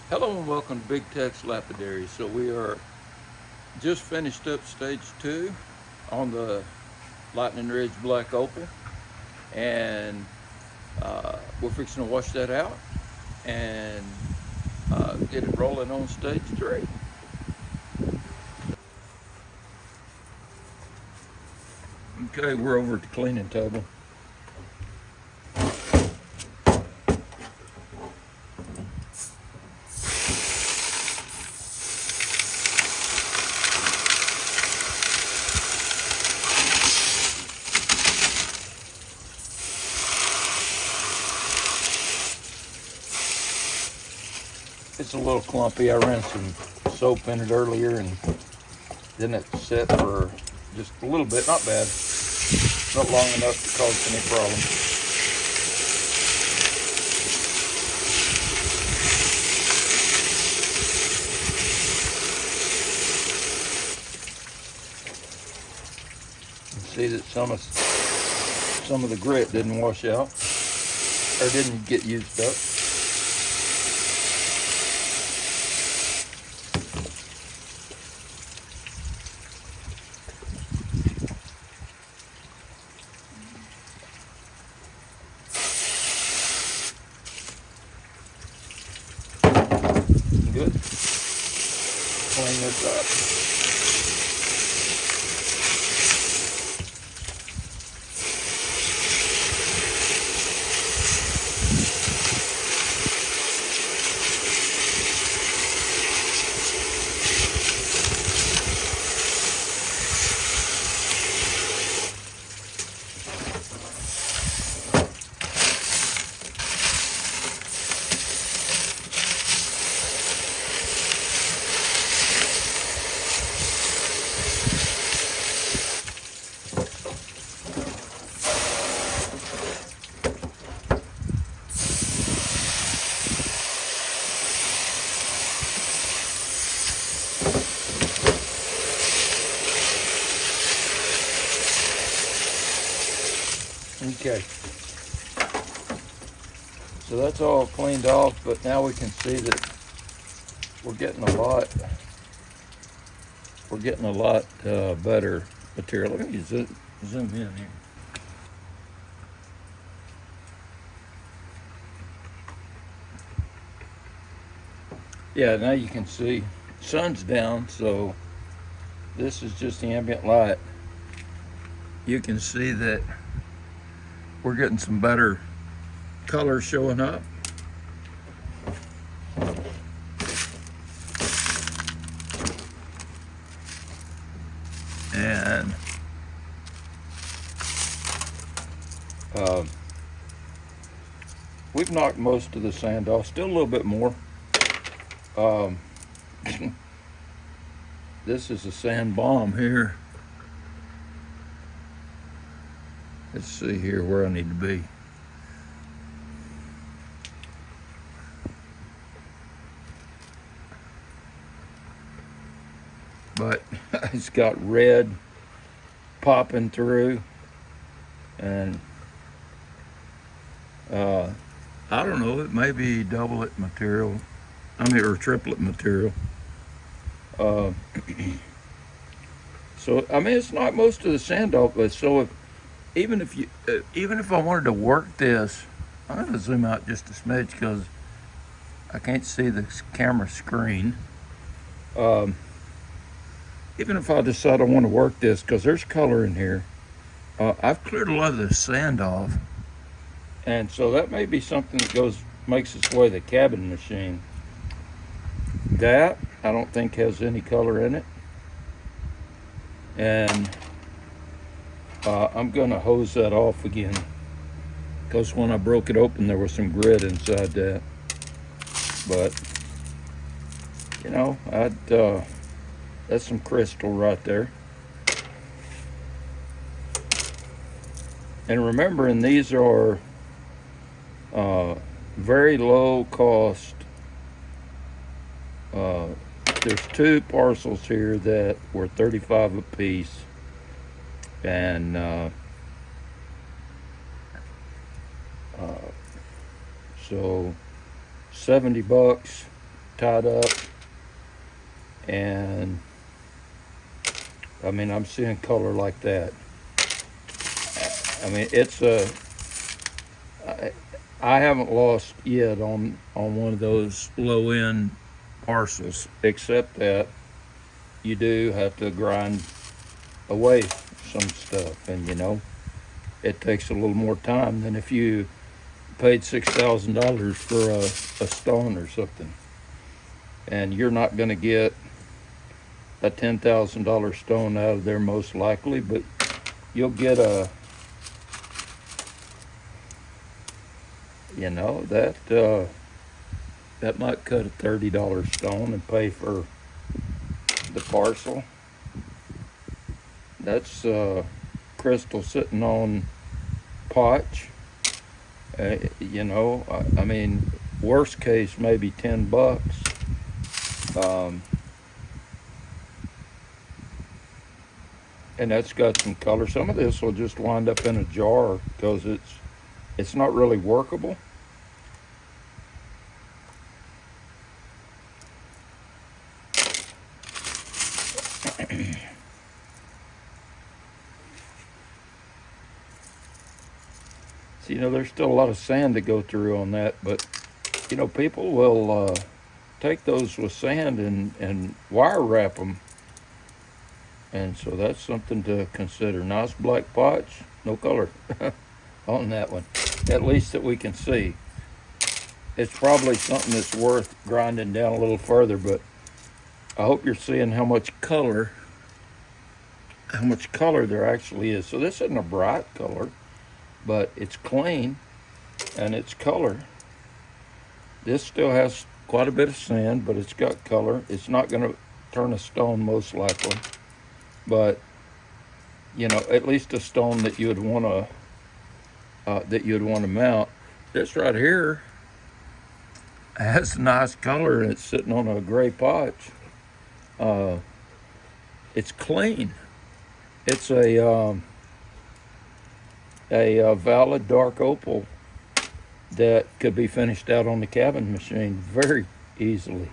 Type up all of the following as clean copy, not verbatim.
Hello and welcome to Big Tex Lapidary. So we are just finished up stage 2 on the Lightning Ridge Black Opal, and we're fixing to wash that out and get it rolling on stage 3. Okay, we're over at the cleaning table. It's a little clumpy. I ran some soap in it earlier and then it set for just a little bit. Not bad. Not long enough to cause any problems. See that some of the grit didn't wash out or didn't get used up. Good. Clean this up. Okay, so that's all cleaned off, but now we can see that we're getting a lot better material. Let me zoom in here. Yeah, now you can see sun's down, so this is just the ambient light. You can see that we're getting some better color showing up. And we've knocked most of the sand off, still a little bit more. This is a sand bomb here. Let's see here where I need to be. But it's got red popping through, and I don't know, it may be doublet material, or triplet material. So I mean, it's not most of the sand off, but so even if I wanted to work this, I'm going to zoom out just a smidge because I can't see the camera screen. Even if I decide I want to work this, because there's color in here, I've cleared a lot of the sand off, and so that may be something that makes its way to the cabin machine. That I don't think has any color in it, and I'm going to hose that off again, because when I broke it open there was some grit inside that. But you know, that's some crystal right there. And remembering these are very low cost. There's 2 parcels here that were $35 a piece, and so $70 tied up, and I mean, I'm seeing color like that. I mean, it's I haven't lost yet on one of those low end parcels, except that you do have to grind away some stuff, and you know, it takes a little more time than if you paid $6,000 for a stone or something. And you're not going to get a $10,000 stone out of there most likely, but you'll get a, you know, that might cut a $30 stone and pay for the parcel. That's crystal sitting on potch. You know, I mean, worst case maybe $10. And that's got some color. Some of this will just wind up in a jar because it's not really workable. So, you know, there's still a lot of sand to go through on that, but you know, people will take those with sand and wire wrap them. And so that's something to consider. Nice black potch, no color on that one, at least that we can see. It's probably something that's worth grinding down a little further, but I hope you're seeing how much color there actually is. So this isn't a bright color, but it's clean and it's color. This still has quite a bit of sand, but it's got color. It's not going to turn a stone most likely, but you know, at least a stone that you would want to mount. This right here has a nice color, and it's sitting on a gray potch. It's clean. It's a valid dark opal that could be finished out on the cabin machine very easily.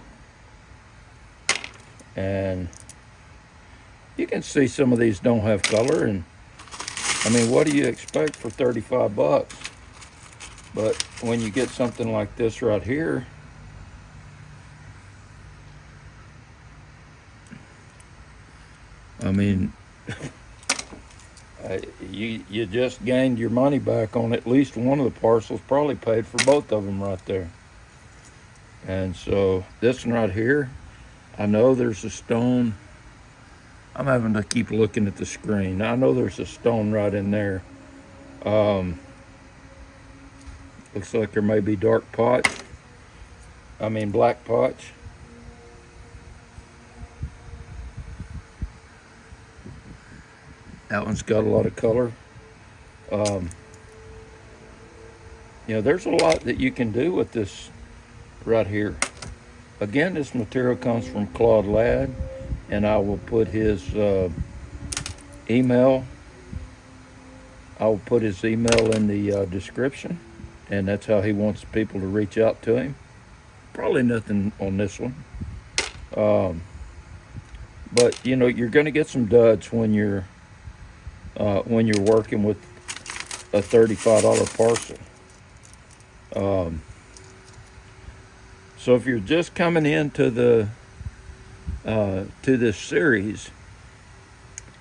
And you can see some of these don't have color, and I mean, what do you expect for 35 bucks? But when you get something like this right here, I mean, you just gained your money back on at least one of the parcels, probably paid for both of them right there. And so this one right here, I know there's a stone. I'm having to keep looking at the screen. I know there's a stone right in there. Looks like there may be dark potch. I mean black potch. That one's got a lot of color. You know, there's a lot that you can do with this right here. Again, this material comes from Claude Ladd, and I will put his email. I will put his email in the description, and that's how he wants people to reach out to him. Probably nothing on this one. But you know, you're going to get some duds when you're working with a $35 parcel. So if you're just coming into the to this series,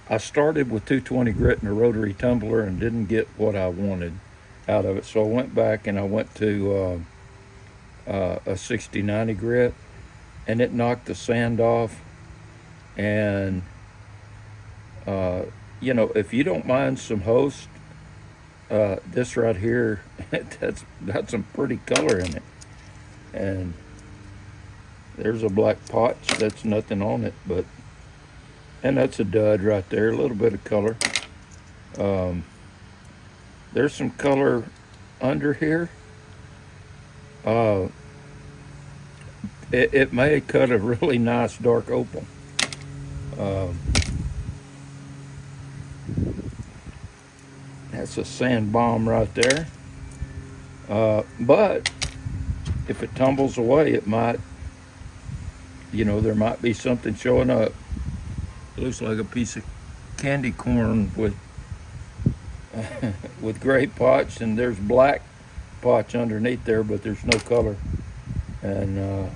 I started with 220 grit and a rotary tumbler and didn't get what I wanted out of it. So I went back and I went to a 60-90 grit, and it knocked the sand off. And you know, if you don't mind some host, this right here, that's got some pretty color in it. And there's a black potch, that's nothing on it, but, and that's a dud right there, a little bit of color. There's some color under here. It may cut a really nice dark opal. That's a sand bomb right there. But if it tumbles away, it might you know, there might be something showing up. It looks like a piece of candy corn with with gray pots, and there's black pots underneath there, but there's no color, and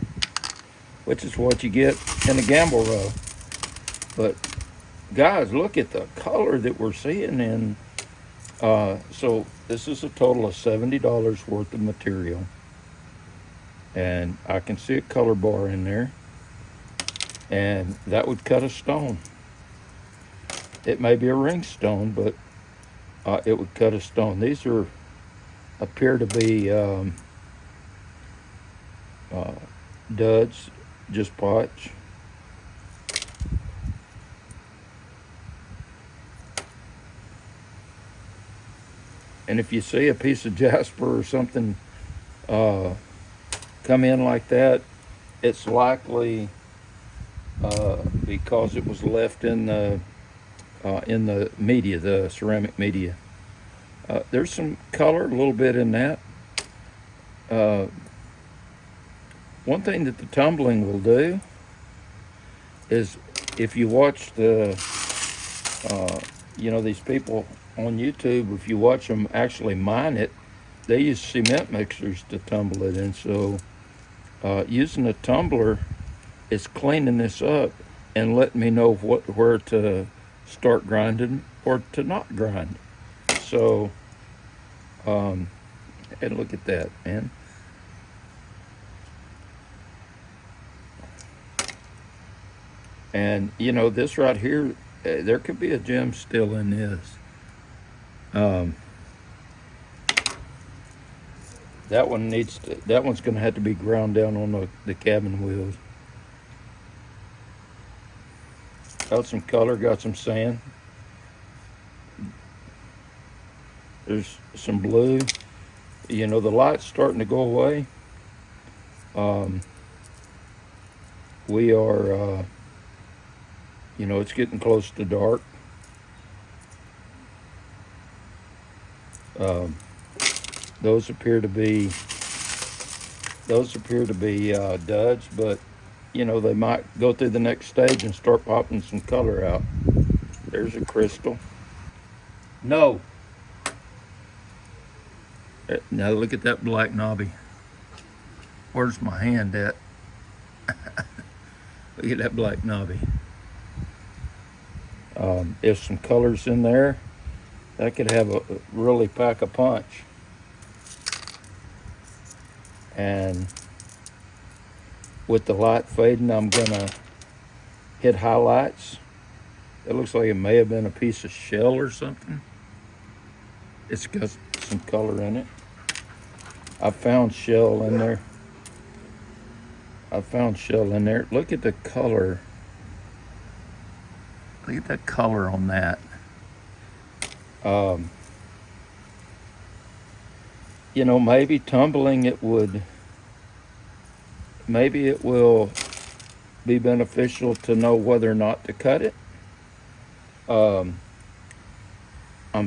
which is what you get in a gamble row. But guys, look at the color that we're seeing in. So this is a total of $70 worth of material, and I can see a color bar in there, and that would cut a stone. It may be a ring stone, but it would cut a stone. These appear to be duds, just pots. And if you see a piece of jasper or something come in like that, it's likely because it was left in the media, the ceramic media. There's some color, a little bit in that. One thing that the tumbling will do is, if you watch these people on YouTube, if you watch them actually mine it, they use cement mixers to tumble it. And so using a tumbler is cleaning this up and letting me know where to start grinding or to not grind. So, and look at that, man. And you know, this right here, there could be a gem still in this. That one's going to have to be ground down on the cabin wheels. Got some color, got some sand. There's some blue. You know, the light's starting to go away. We are, you know, it's getting close to dark. Those appear to be duds, but you know, they might go through the next stage and start popping some color out. There's a crystal. No. Now look at that black knobby. Where's my hand at? Look at that black knobby. If some color's in there, that could have a really pack a punch. And with the light fading, I'm gonna hit highlights. It looks like it may have been a piece of shell or something. It's got some color in it. I found shell in there. Look at the color. Look at that color on that. You know, maybe tumbling it would, maybe it will be beneficial to know whether or not to cut it. I'm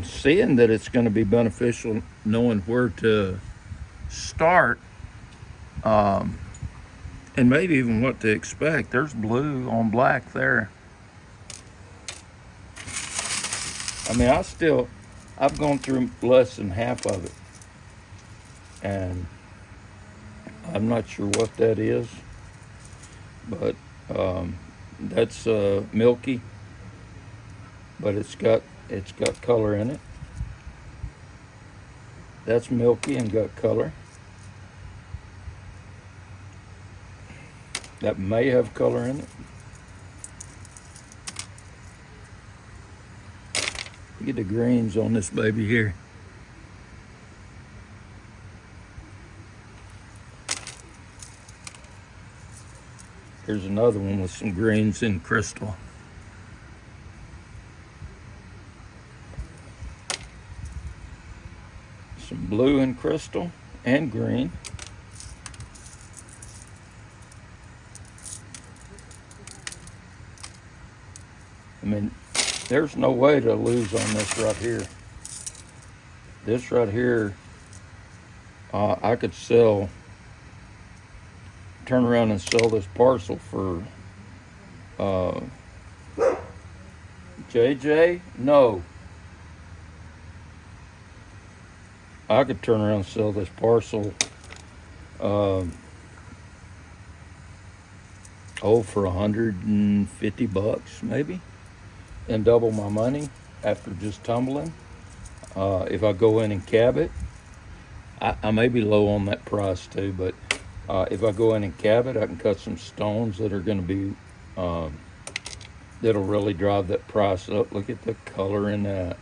seeing that it's going to be beneficial knowing where to start, and maybe even what to expect. There's blue on black there. I mean, I've gone through less than half of it, and I'm not sure what that is, but that's milky, but it's got color in it. That's milky and got color. That may have color in it. Look at the greens on this baby here. Here's another one with some greens and crystal. Some blue and crystal and green. I mean, there's no way to lose on this right here. This right here, I could sell turn around and sell this parcel for JJ? No. I could turn around and sell this parcel for $150 maybe, and double my money after just tumbling. If I go in and cab it, I may be low on that price too, but if I go in and cab it, I can cut some stones that are going to be that'll really drive that price up. Look at the color in that.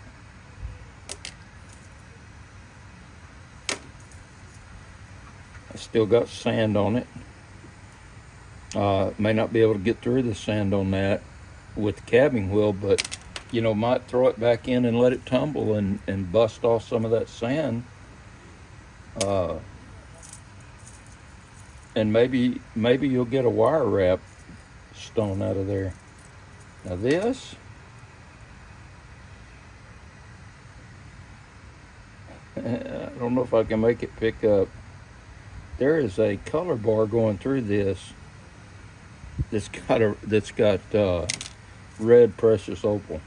I still got sand on it. May not be able to get through the sand on that with the cabbing wheel, but you know, might throw it back in and let it tumble and bust off some of that sand. And maybe you'll get a wire wrap stone out of there. Now this, I don't know if I can make it pick up. There is a color bar going through this that's got red precious opal,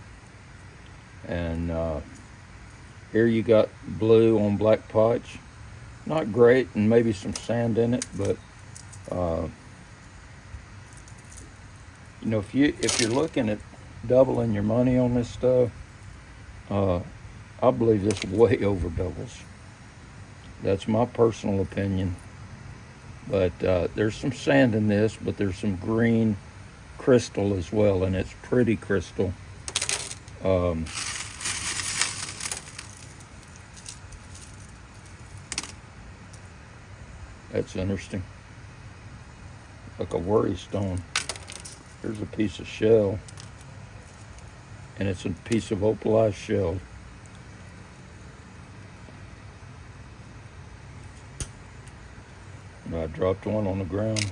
and here you got blue on black potch. Not great, and maybe some sand in it, but you know, if you're looking at doubling your money on this stuff, I believe this way over doubles. That's my personal opinion. But there's some sand in this, but there's some green crystal as well, and it's pretty crystal. That's interesting. Like a worry stone. Here's a piece of shell, and it's a piece of opalized shell. I dropped one on the ground.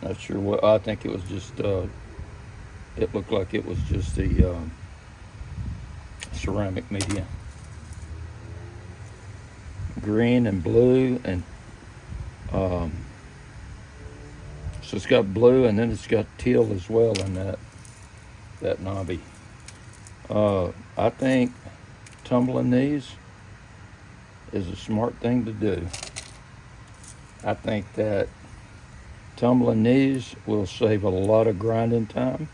Not sure what. I think it was just. It looked like it was just the ceramic media. Green and blue, and so it's got blue, and then it's got teal as well in that knobby. I think tumbling these is a smart thing to do. I think that tumbling these will save a lot of grinding time.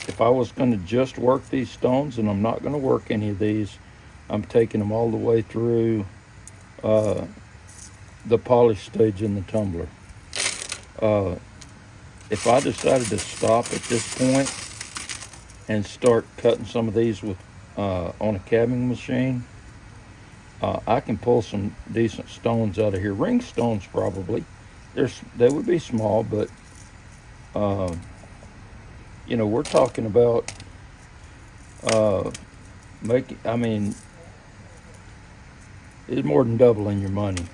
If I was going to just work these stones, and I'm not going to work any of these, I'm taking them all the way through the polish stage in the tumbler. If I decided to stop at this point and start cutting some of these with on a cabbing machine, I can pull some decent stones out of here. Ring stones probably. They would be small, but you know, we're talking about I mean, it's more than doubling your money.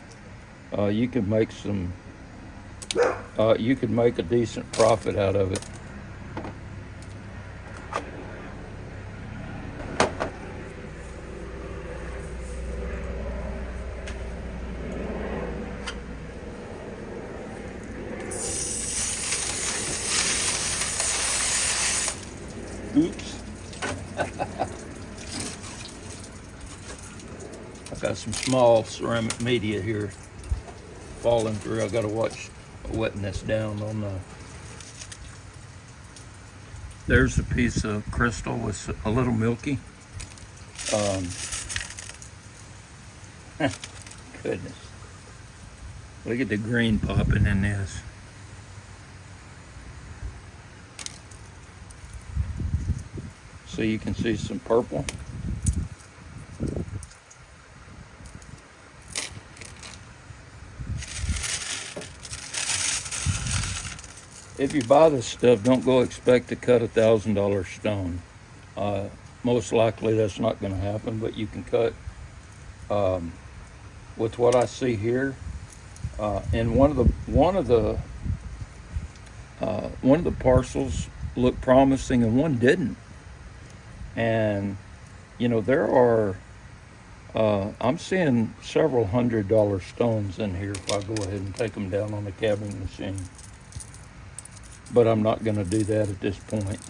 You could make you could make a decent profit out of it. Oops. I got some small ceramic media here falling through. I gotta watch wetting this down on the. There's a piece of crystal with a little milky. Goodness. Look at the green popping in this. So you can see some purple. If you buy this stuff, don't go expect to cut $1,000 stone. Most likely that's not going to happen, but you can cut with what I see here. And one of the parcels looked promising, and one didn't. And you know, there are I'm seeing several $100 stones in here if I go ahead and take them down on the cabbing machine. But I'm not going to do that at this point.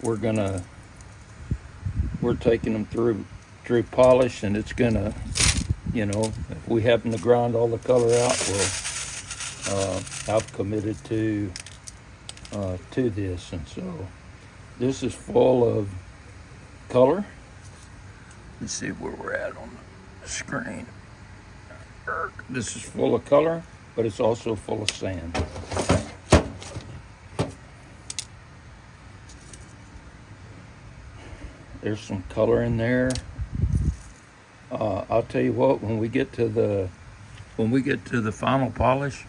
We're taking them through polish, and it's gonna, if we happen to grind all the color out, I've committed to this, and so this is full of color. Let's see where we're at on the screen. This is full of color, but it's also full of sand. There's some color in there. I'll tell you what, when we get to the final polish,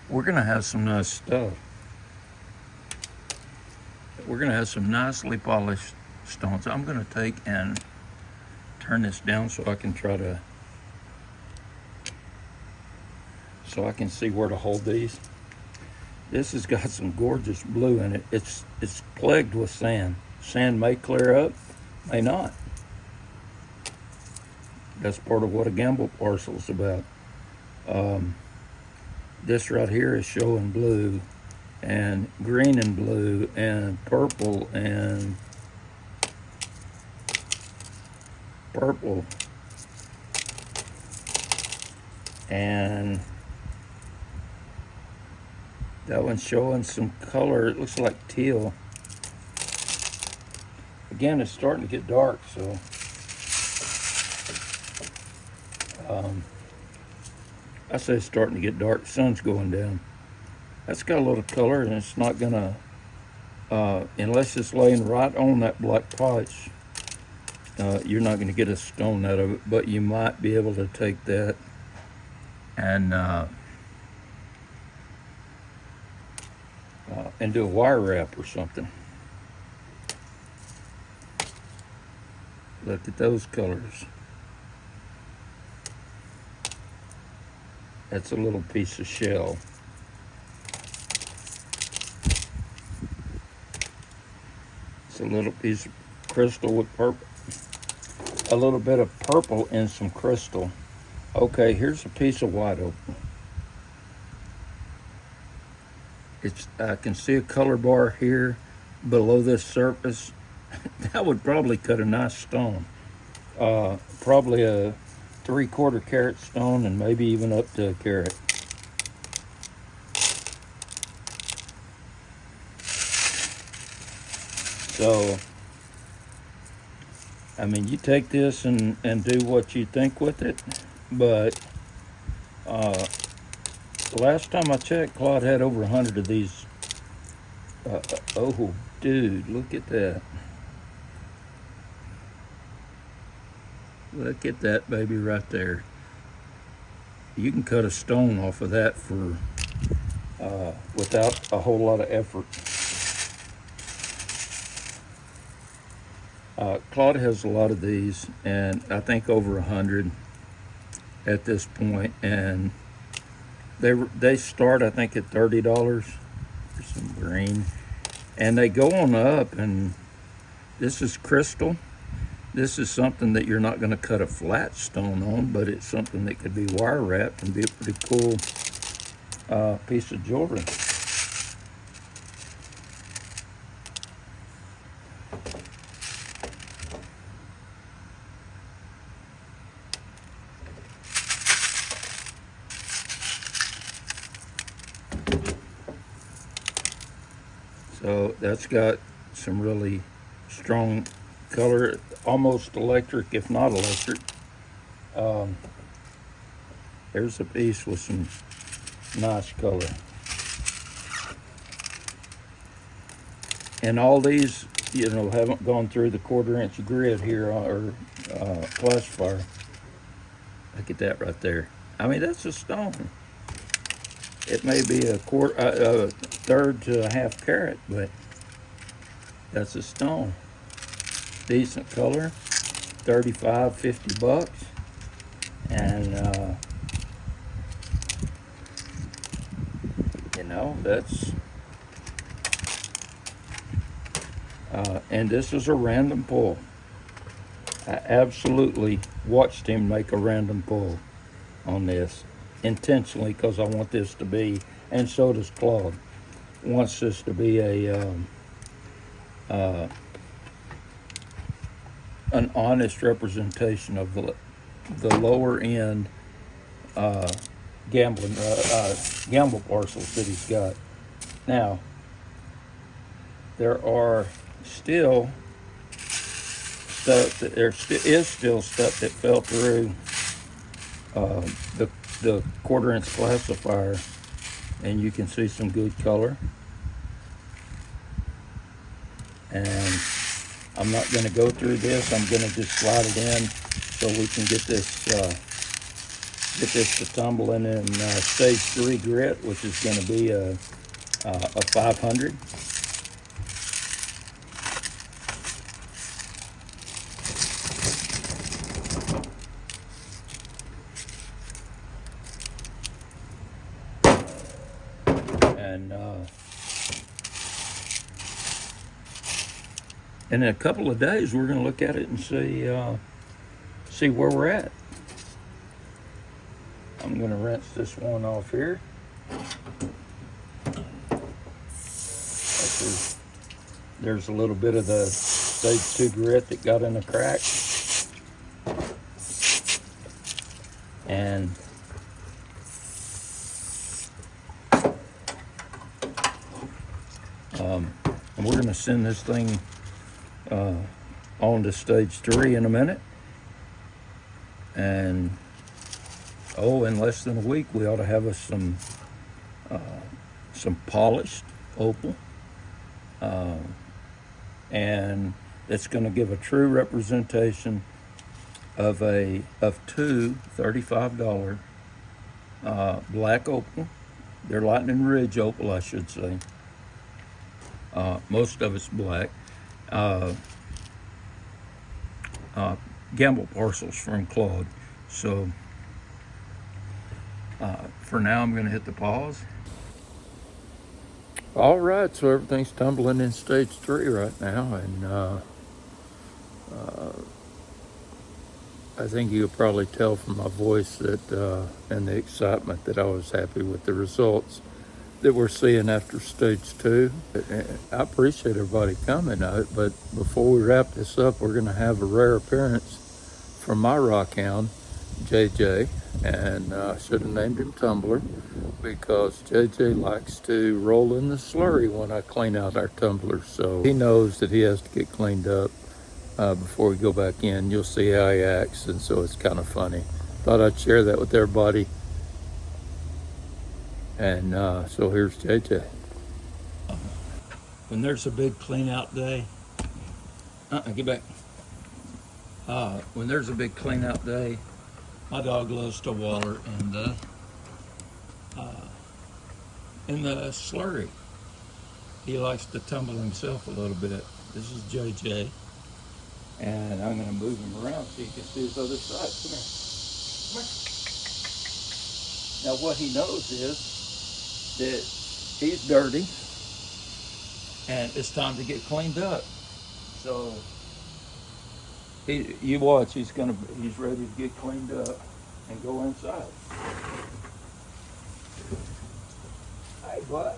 we're gonna have some nice stuff. We're gonna have some nicely polished stones. I'm gonna take and turn this down so I can see where to hold these. This has got some gorgeous blue in it. It's plagued with sand. Sand may clear up, may not. That's part of what a gamble parcel is about. This right here is showing blue and green and blue and purple and purple and that one's showing some color. It looks like teal. Again, it's starting to get dark, so I say it's starting to get dark. The sun's going down. That's got a little color, and it's not gonna, unless it's laying right on that black polish, you're not gonna get a stone out of it, but you might be able to take that and do a wire wrap or something. Look at those colors. That's a little piece of shell. It's a little piece of crystal with purple. A little bit of purple and some crystal. Okay, here's a piece of white opal. I can see a color bar here below this surface. That would probably cut a nice stone. Probably a 3/4 carat stone, and maybe even up to a carat. So, I mean, you take this and do what you think with it, but last time I checked, Claude had over 100 of these. Oh, dude, look at that. Look at that baby right there. You can cut a stone off of that for without a whole lot of effort. Claude has a lot of these, and I think over 100 at this point, and they start, I think, at $30 for some green, and they go on up. And this is crystal. This is something that you're not going to cut a flat stone on, but it's something that could be wire wrapped and be a pretty cool piece of jewelry. So that's got some really strong color, almost electric, if not electric. There's a piece with some nice color. And all these, haven't gone through the 1/4 inch grid here, or classifier. Look at that right there. I mean, that's a stone. It may be a 1/3 to a 1/2 carat, but that's a stone. Decent color, $35, $50, and that's And this is a random pull. I absolutely watched him make a random pull on this intentionally because I want this to be, and so does Claude, wants this to be an honest representation of the lower end gamble parcels that he's got. Now, there are still stuff that is still stuff that fell through the quarter-inch classifier, and you can see some good color. And I'm not going to go through this. I'm going to just slide it in so we can get this to tumbling in stage 3 grit, which is going to be a 500. And in a couple of days, we're going to look at it and see where we're at. I'm going to rinse this one off here. There's a little bit of the stage 2 grit that got in the crack. And we're going to send this thing on to stage 3 in a minute. And in less than a week, we ought to have us some polished opal, and it's going to give a true representation of two $35 black opal. They're Lightning Ridge opal, I should say. Most of it's black. Gamble parcels from Claude. So for now, I'm going to hit the pause. All right, so everything's tumbling in stage 3 right now, and I think you could probably tell from my voice that and the excitement that I was happy with the results that we're seeing after stage 2. I appreciate everybody coming, but before we wrap this up, we're going to have a rare appearance from my rockhound, JJ, and I should have named him Tumbler because JJ likes to roll in the slurry when I clean out our tumblers, so he knows that he has to get cleaned up before we go back in. You'll see how he acts, and so it's kind of funny. Thought I'd share that with everybody. And so here's JJ. When there's a big clean out day, get back. When there's a big clean out day, my dog loves to waller in the slurry. He likes to tumble himself a little bit. This is JJ, and I'm going to move him around so you can see his other side. Come here. Now what he knows is that he's dirty and it's time to get cleaned up. So you watch, he's ready to get cleaned up and go inside. Hey, bud.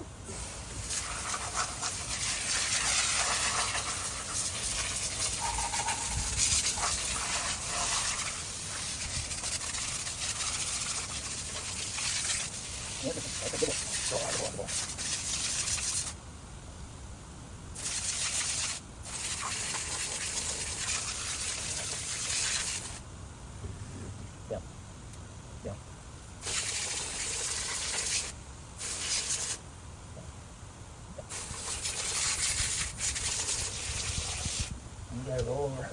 Over.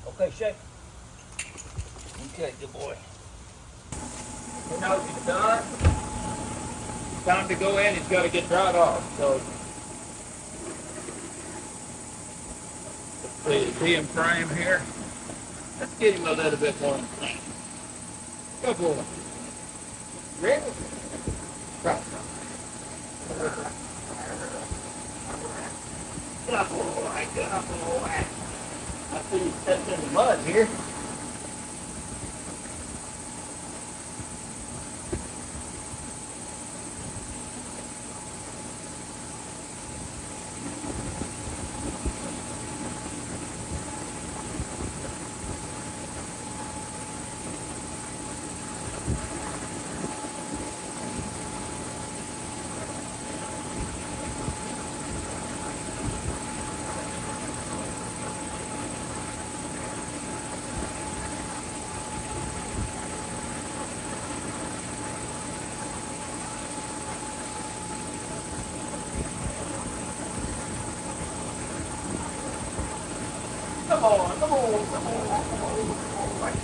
Okay, shake. Okay, good boy. He knows he's done. Time to go in. He's got to get dried off. So See the DM frame here. Let's get him a little bit more in front. Go boy. Ready? Right. Good boy, good boy. I see you stepped in the mud here. Come on, come on, come on, come on. Right.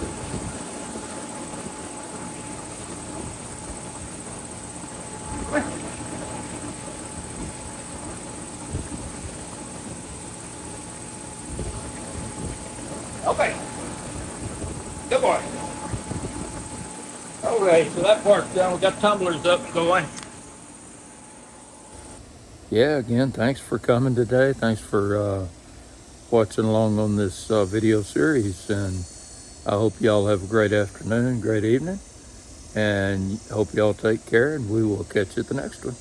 Okay. Good boy. Okay, so that part's done. We got tumblers up and going. Yeah, again, thanks for coming today. Thanks for watching along on this video series, and I hope y'all have a great afternoon, great evening, and hope y'all take care, and we will catch you at the next one.